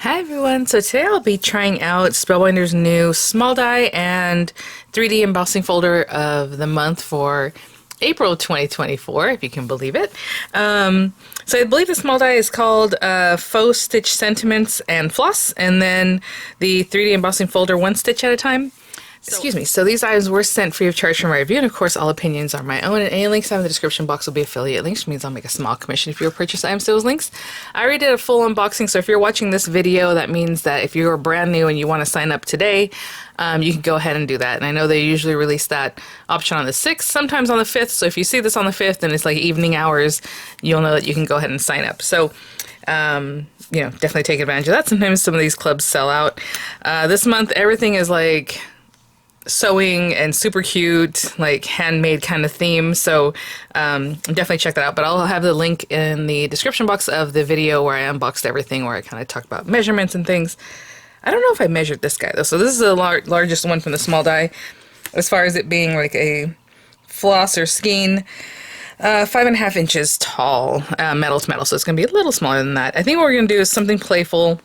Hi everyone, so today I'll be trying out Spellbinders' new small die and 3D embossing folder of the month for April 2024, if you can believe it. So I believe the small die is called Faux Stitch Sentiments and Floss, and then the 3D embossing folder One Stitch at a Time. Excuse me. So these items were sent free of charge from my review, and of course all opinions are my own, and any links I have in the description box will be affiliate links, which means I'll make a small commission if you purchase items to those links. I already did a full unboxing, so if you're watching this video, that means that if you're brand new and you want to sign up today, you can go ahead and do that. And I know they usually release that option on the 6th, sometimes on the 5th, so if you see this on the 5th and it's like evening hours, you'll know that you can go ahead and sign up. So definitely take advantage of that. Sometimes some of these clubs sell out. This month, everything is like sewing and super cute, like handmade kind of theme, so definitely check that out. But I'll have the link in the description box of the video where I unboxed everything, where I kind of talk about measurements and things. I don't know if I measured this guy though, so this is the largest one from the small die as far as it being like a floss or skein. 5.5 inches tall, metal to metal, so it's gonna be a little smaller than that. I think what we're gonna do is something playful.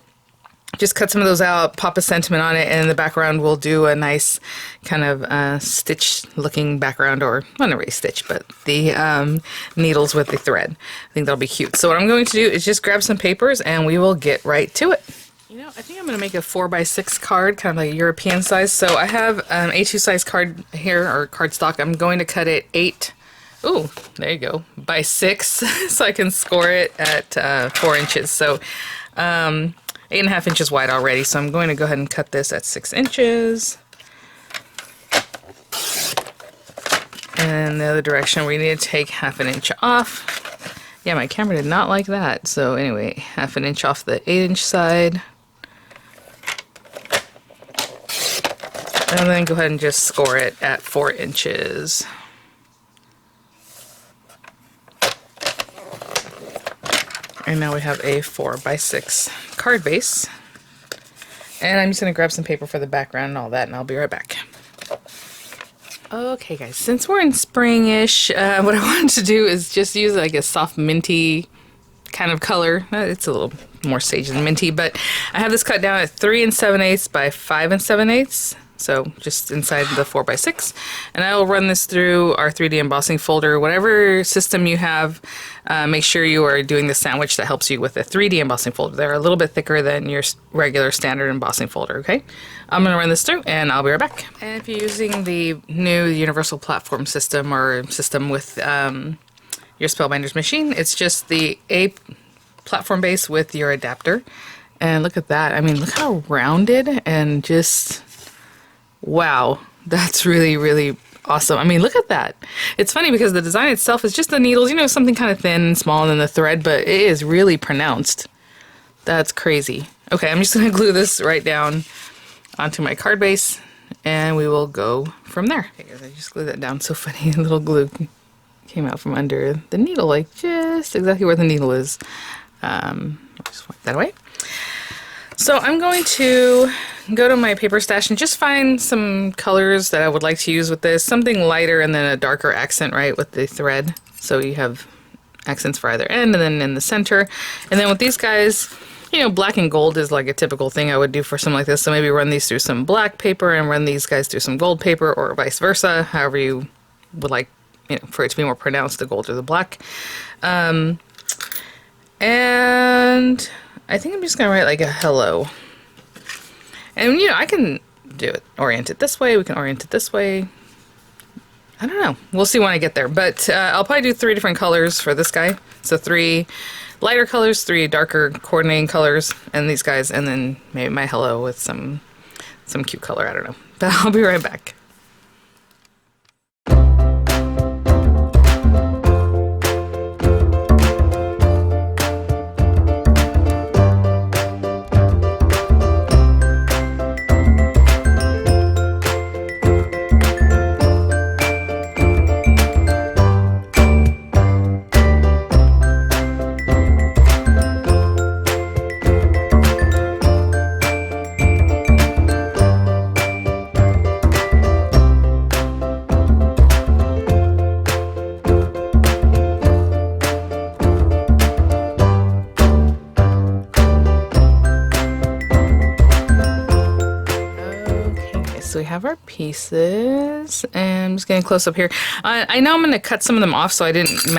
Just cut some of those out, pop a sentiment on it, and in the background we'll do a nice kind of stitch looking background, or well, not really stitch, but the needles with the thread. I think that'll be cute. So what I'm going to do is just grab some papers and we will get right to it. You know, I think I'm going to make a 4x6 card, kind of like a European size. So I have an A2 size card here, or cardstock. I'm going to cut it 8, ooh, there you go, by 6, so I can score it at 4 inches. So 8.5 inches wide already, so I'm going to go ahead and cut this at 6 inches. And the other direction, we need to take 1/2 inch off. Yeah, my camera did not like that. So anyway, 1/2 inch off the 8-inch side. And then go ahead and just score it at 4 inches. And now we have a 4x6 card base. And I'm just going to grab some paper for the background and all that, and I'll be right back. Okay guys, since we're in spring-ish, what I wanted to do is just use like a soft minty kind of color. It's a little more sage than minty, but I have this cut down at 3 7/8 by 5 7/8. So just inside the 4x6, and I will run this through our 3D embossing folder. Whatever system you have, make sure you are doing the sandwich that helps you with the 3D embossing folder. They're a little bit thicker than your regular standard embossing folder, okay? I'm gonna run this through and I'll be right back. And if you're using the new universal platform system, or system with your Spellbinders machine, it's just the A platform base with your adapter. And look at that, I mean, look how rounded and just, wow, that's really, really awesome. I mean, look at that. It's funny because the design itself is just the needles, you know, something kind of thin and small, and then the thread, but it is really pronounced. That's crazy. Okay, I'm just going to glue this right down onto my card base, and we will go from there. Okay, guys, I just glued that down. So funny, a little glue came out from under the needle, like just exactly where the needle is. I'll just wipe that away. So I'm going to go to my paper stash and just find some colors that I would like to use with this. Something lighter and then a darker accent, right, with the thread. So you have accents for either end, and then in the center. And then with these guys, you know, black and gold is like a typical thing I would do for something like this. So maybe run these through some black paper and run these guys through some gold paper, or vice versa, however you would like, you know, for it to be more pronounced, the gold or the black. And I think I'm just gonna write like a hello. And you know, I can do it, orient it this way, we can orient it this way. I don't know, we'll see when I get there. But I'll probably do 3 different colors for this guy. So 3 lighter colors, 3 darker coordinating colors, and these guys, and then maybe my hello with some cute color, I don't know. But I'll be right back. we have our pieces, and I'm just getting close up here. I know I'm going to cut some of them off, so I didn't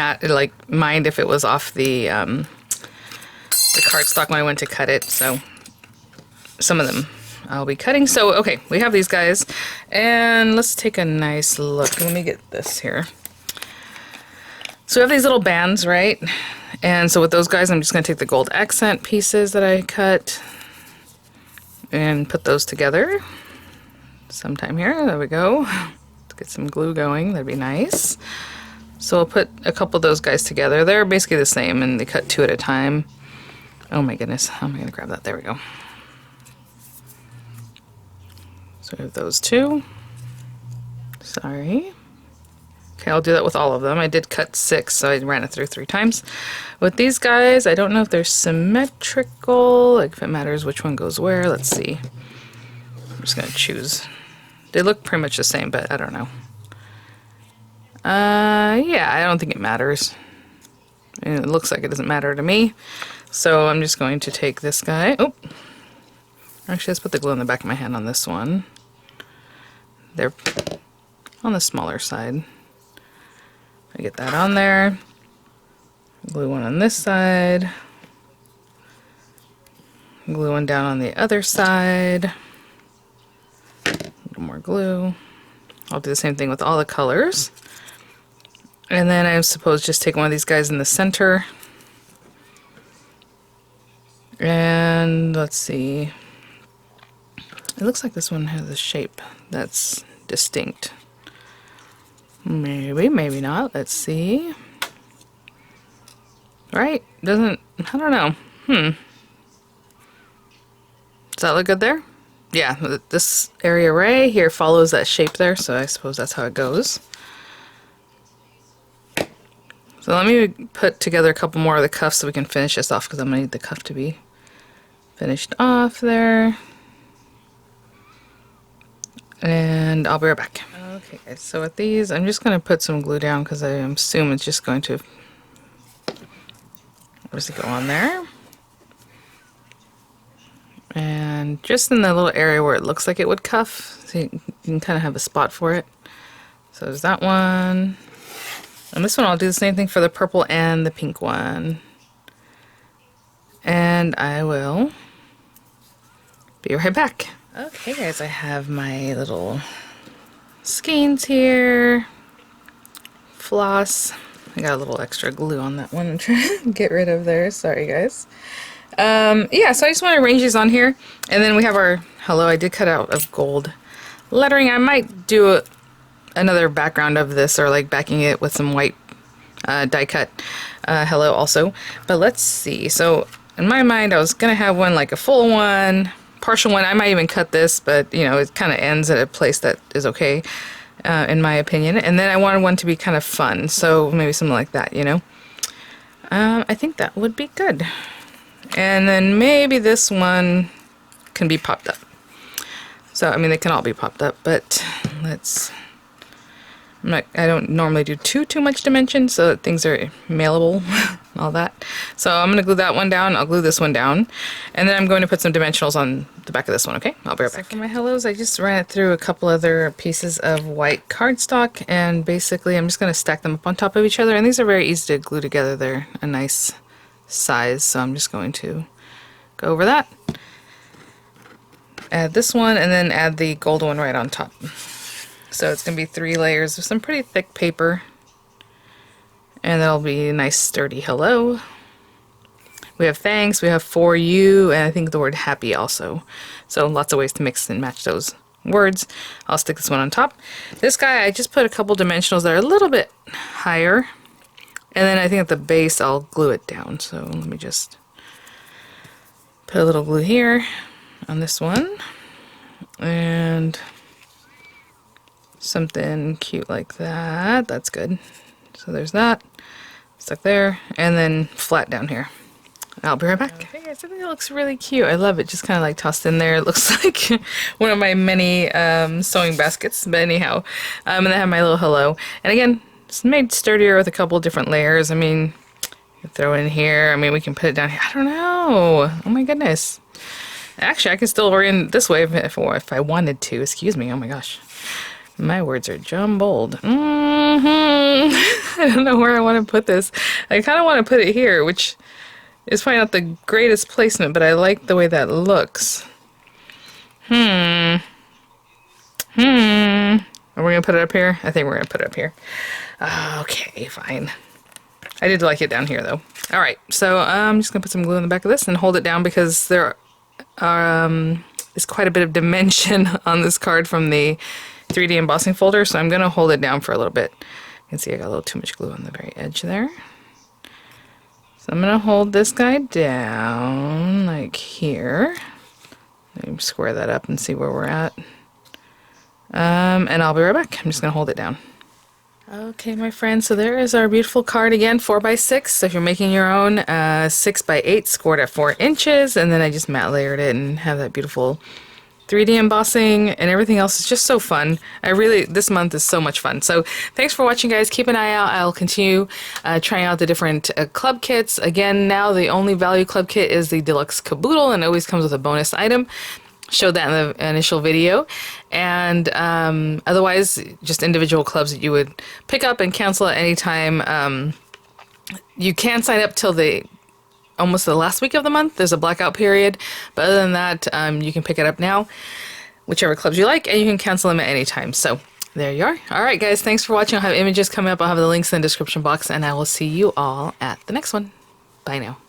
mind if it was off the cardstock when I went to cut it. So some of them I'll be cutting. So okay, we have these guys, and let's take a nice look. Let me get this here. So we have these little bands, right? And so with those guys, I'm just going to take the gold accent pieces that I cut and put those together sometime here. There we go. Let's get some glue going. That'd be nice. So I'll put a couple of those guys together. They're basically the same, and they cut 2 at a time. Oh my goodness. How am I going to grab that? There we go. So we have those 2. Sorry. Okay, I'll do that with all of them. I did cut 6, so I ran it through 3 times. With these guys, I don't know if they're symmetrical, like if it matters which one goes where. Let's see. I'm just going to choose. They look pretty much the same, but I don't know. Yeah, I don't think it matters. And it looks like it doesn't matter to me. So I'm just going to take this guy. Oh, actually, let's put the glue on the back of my hand on this one. They're on the smaller side. I get that on there. Glue one on this side. Glue one down on the other side. A little more glue. I'll do the same thing with all the colors. And then I suppose just take one of these guys in the center. And let's see. It looks like this one has a shape that's distinct. Maybe, maybe not. Let's see. Right? Doesn't, I don't know. Does that look good there? Yeah, this area right here follows that shape there, so I suppose that's how it goes. So let me put together a couple more of the cuffs so we can finish this off, because I'm going to need the cuff to be finished off there. And I'll be right back. Okay guys, so with these, I'm just going to put some glue down because I assume it's just going to obviously go on there. And just in the little area where it looks like it would cuff, so you can kind of have a spot for it. So there's that one. And this one I'll do the same thing for the purple and the pink one. And I will be right back. Okay guys, I have my little skeins here. Floss. I got a little extra glue on that one I'm trying to get rid of there. Sorry guys. Yeah, so I just want to arrange these on here. And then we have our hello. I did cut out of gold lettering. I might do another background of this, or like backing it with some white die cut hello also. But let's see. So in my mind, I was going to have one like a full one, partial one. I might even cut this, but you know, it kind of ends at a place that is okay, in my opinion. And then I wanted one to be kind of fun, so maybe something like that, you know. I think that would be good. And then maybe this one can be popped up. So I mean, they can all be popped up, but let's. I don't normally do too much dimension, so that things are mailable, all that. So I'm going to glue that one down. I'll glue this one down, and then I'm going to put some dimensionals on the back of this one. Okay, I'll be right back. So for my hellos, I just ran it through a couple other pieces of white cardstock, and basically I'm just going to stack them up on top of each other. And these are very easy to glue together. They're a nice size, so I'm just going to go over that. Add this one, and then add the gold one right on top. So it's going to be 3 layers of some pretty thick paper. And that'll be a nice sturdy hello. We have thanks, we have for you, and I think the word happy also. So lots of ways to mix and match those words. I'll stick this one on top. This guy, I just put a couple dimensionals that are a little bit higher. And then I think at the base I'll glue it down. So let me just put a little glue here on this one. And something cute like that. That's good. So there's that. Stuck there. And then flat down here. I'll be right back. Okay guys, I think it looks really cute. I love it. Just kind of like tossed in there. It looks like one of my many sewing baskets. But anyhow. And I have my little hello. And again, it's made sturdier with a couple different layers. I mean, you can throw it in here. I mean, we can put it down here. I don't know. Oh my goodness. Actually, I can still orient this way if I wanted to. Excuse me. Oh my gosh. My words are jumbled. I don't know where I want to put this. I kind of want to put it here, which is probably not the greatest placement, but I like the way that looks. Are we going to put it up here? I think we're going to put it up here. Okay, fine. I did like it down here, though. All right, so I'm just going to put some glue in the back of this and hold it down because there is quite a bit of dimension on this card from the 3D embossing folder, so I'm going to hold it down for a little bit. You can see I got a little too much glue on the very edge there. So I'm going to hold this guy down, like here. Let me square that up and see where we're at. And I'll be right back. I'm just going to hold it down. Okay, my friends, so there is our beautiful card again, 4x6. So if you're making your own, 6x8 scored at 4 inches, and then I just matte layered it and have that beautiful 3D embossing, and everything else is just so fun. This month is so much fun. So thanks for watching, guys. Keep an eye out. I'll continue trying out the different club kits. Again, now the only value club kit is the deluxe caboodle, and it always comes with a bonus item. Showed that in the initial video. And otherwise, just individual clubs that you would pick up and cancel at any time. You can sign up till almost the last week of the month. There's a blackout period, but other than that, you can pick it up now, whichever clubs you like, and you can cancel them at any time. So there you are. All right, guys, thanks for watching. I'll have images coming up. I'll have the links in the description box, and I will see you all at the next one. Bye now.